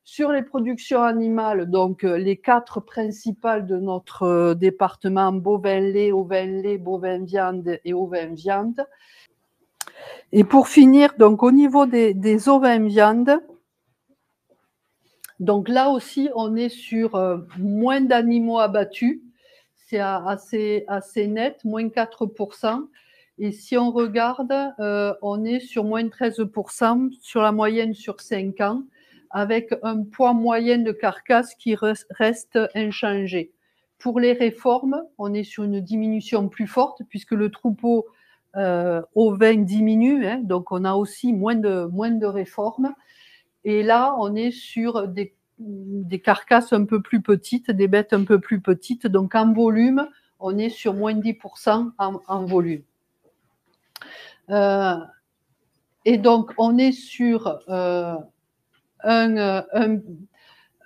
Sur les productions animales, donc les 4 principales de notre département, bovin-lait, ovin-lait, bovin-viande et ovin-viande. Et pour finir, donc au niveau des ovins-viande, donc là aussi, on est sur moins d'animaux abattus. C'est assez net, moins 4%. Et si on regarde, on est sur moins 13% sur la moyenne sur 5 ans, avec un poids moyen de carcasse qui reste inchangé. Pour les réformes, on est sur une diminution plus forte, puisque le troupeau ovin diminue, hein, donc on a aussi moins de réformes. Et là, on est sur des carcasses un peu plus petites, des bêtes un peu plus petites. Donc en volume, on est sur moins 10% en volume. Et donc, on est sur un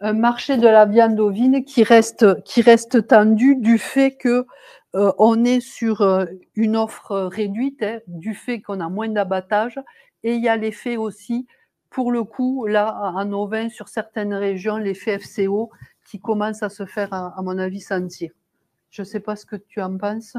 marché de la viande ovine qui reste tendu du fait que on est sur une offre réduite, hein, du fait qu'on a moins d'abattage, et il y a l'effet aussi, pour le coup, là, en ovin, sur certaines régions, l'effet FCO qui commence à se faire, à mon avis, sentir. Je ne sais pas ce que tu en penses.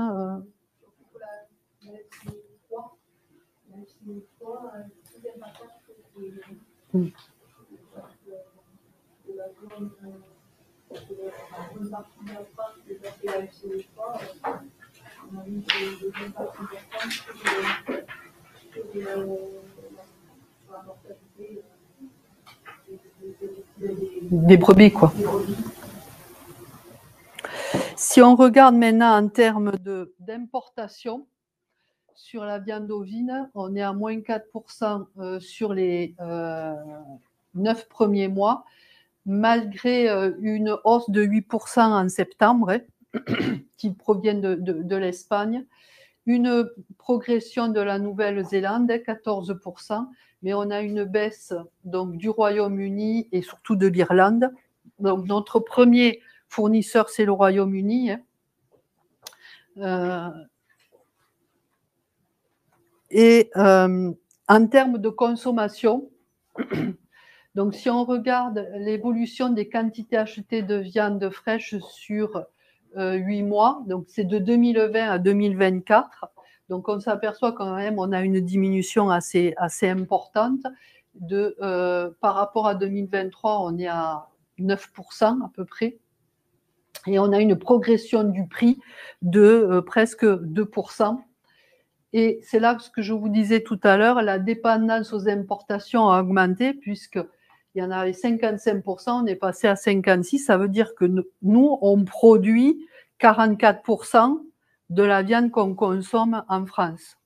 Des brebis, quoi. Si on regarde maintenant en termes d'importation sur la viande ovine, on est à moins 4% sur les 9 premiers mois, malgré une hausse de 8% en septembre, hein, qui provient de l'Espagne, une progression de la Nouvelle-Zélande, 14%, mais on a une baisse donc, du Royaume-Uni et surtout de l'Irlande. Donc notre premier fournisseur, c'est le Royaume-Uni. Et en termes de consommation, donc si on regarde l'évolution des quantités achetées de viande fraîche sur 8 mois, donc c'est de 2020 à 2024, donc on s'aperçoit quand même on a une diminution assez importante. Par rapport à 2023, on est à 9% à peu près. Et on a une progression du prix de presque 2%. Et c'est là ce que je vous disais tout à l'heure, la dépendance aux importations a augmenté, puisqu'il y en avait 55%, on est passé à 56%. Ça veut dire que nous, on produit 44% de la viande qu'on consomme en France.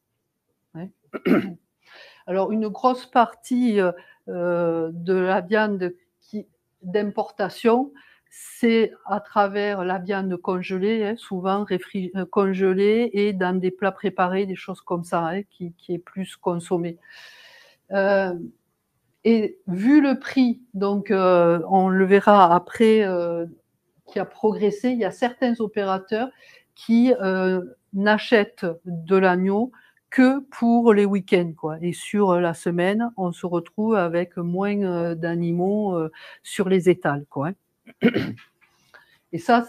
Alors, une grosse partie de la viande d'importation, c'est à travers la viande congelée, hein, souvent congelée et dans des plats préparés, des choses comme ça, hein, qui est plus consommée. Et vu le prix, donc on le verra après, qui a progressé, il y a certains opérateurs qui n'achètent de l'agneau que pour les week-ends, quoi. Et sur la semaine, on se retrouve avec moins d'animaux sur les étals, quoi. Et ça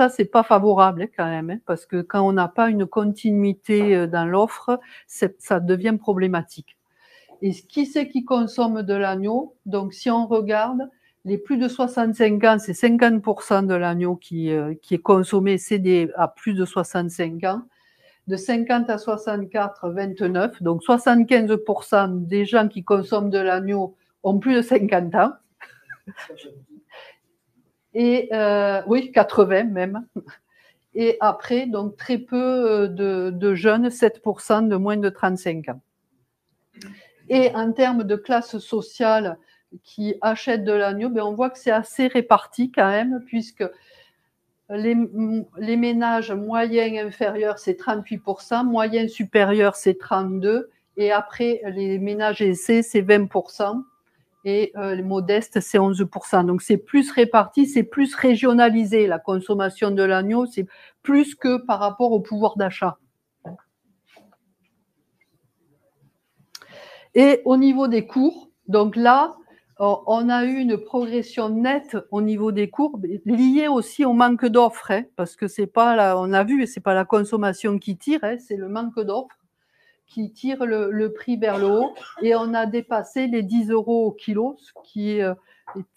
c'est pas favorable, hein, quand même, hein, parce que quand on n'a pas une continuité dans l'offre, ça devient problématique. Et qui c'est qui consomme de l'agneau? Donc, si on regarde, les plus de 65 ans, c'est 50% de l'agneau qui est consommé, c'est à plus de 65 ans. De 50 à 64, 29. Donc, 75% des gens qui consomment de l'agneau ont plus de 50 ans. Et oui, 80 même. Et après, donc très peu de jeunes, 7% de moins de 35 ans. Et en termes de classe sociale qui achètent de l'agneau, ben on voit que c'est assez réparti quand même, puisque les ménages moyens inférieurs, c'est 38%, moyens supérieurs, c'est 32%, et après, les ménages aisés, c'est 20%, et les modestes, c'est 11%. Donc, c'est plus réparti, c'est plus régionalisé, la consommation de l'agneau, c'est plus que par rapport au pouvoir d'achat. Et au niveau des cours, donc là, On a eu une progression nette au niveau des courbes, liée aussi au manque d'offres, hein, parce que c'est pas la, on a vu, c'est pas la consommation qui tire, hein, c'est le manque d'offres qui tire le prix vers le haut, et on a dépassé les 10 euros au kilo, ce qui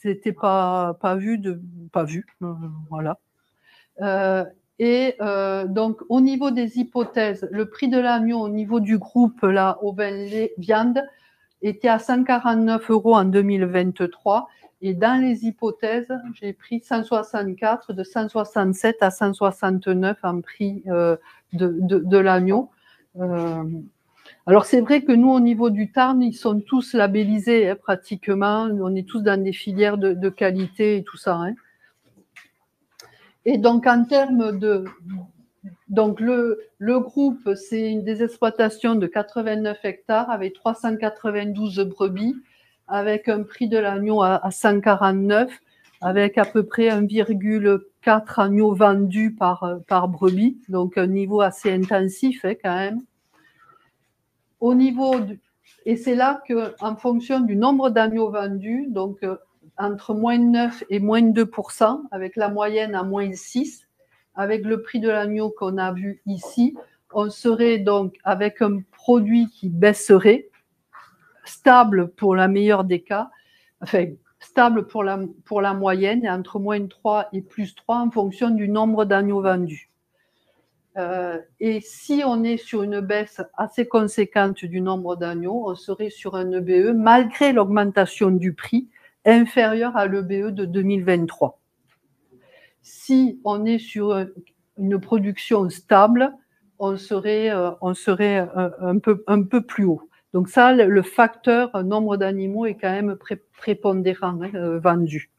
n'était pas vu, voilà. Donc, au niveau des hypothèses, le prix de l'agneau au niveau du groupe, là, au viande, était à 149 euros en 2023. Et dans les hypothèses, j'ai pris 164, de 167 à 169 en prix de l'agneau. Alors, c'est vrai que nous, au niveau du Tarn, ils sont tous labellisés, hein, pratiquement. On est tous dans des filières de qualité et tout ça. Hein. Et donc, en termes de... Donc, le groupe, c'est des exploitations de 89 hectares avec 392 brebis, avec un prix de l'agneau à 149, avec à peu près 1,4 agneaux vendus par brebis, donc un niveau assez intensif, hein, quand même. Au niveau et c'est là qu'en fonction du nombre d'agneaux vendus, donc entre moins 9 et moins 2%, avec la moyenne à moins 6, avec le prix de l'agneau qu'on a vu ici, on serait donc avec un produit qui baisserait, stable pour la meilleure des cas, enfin stable pour la moyenne, et entre moins 3 et plus 3 en fonction du nombre d'agneaux vendus. Et si on est sur une baisse assez conséquente du nombre d'agneaux, on serait sur un EBE, malgré l'augmentation du prix, inférieur à l'EBE de 2023. Si on est sur une production stable, on serait un peu plus haut. Donc ça, le facteur nombre d'animaux est quand même prépondérant, hein, vendu.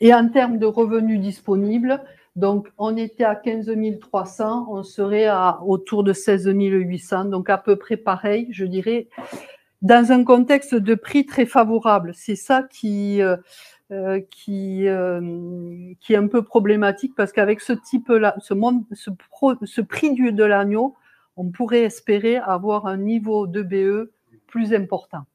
Et en termes de revenus disponibles, donc on était à 15 300, on serait autour de 16 800, donc à peu près pareil, je dirais, dans un contexte de prix très favorable. C'est ça qui est un peu problématique, parce qu'avec ce type-là, ce prix de l'agneau, on pourrait espérer avoir un niveau de BE plus important.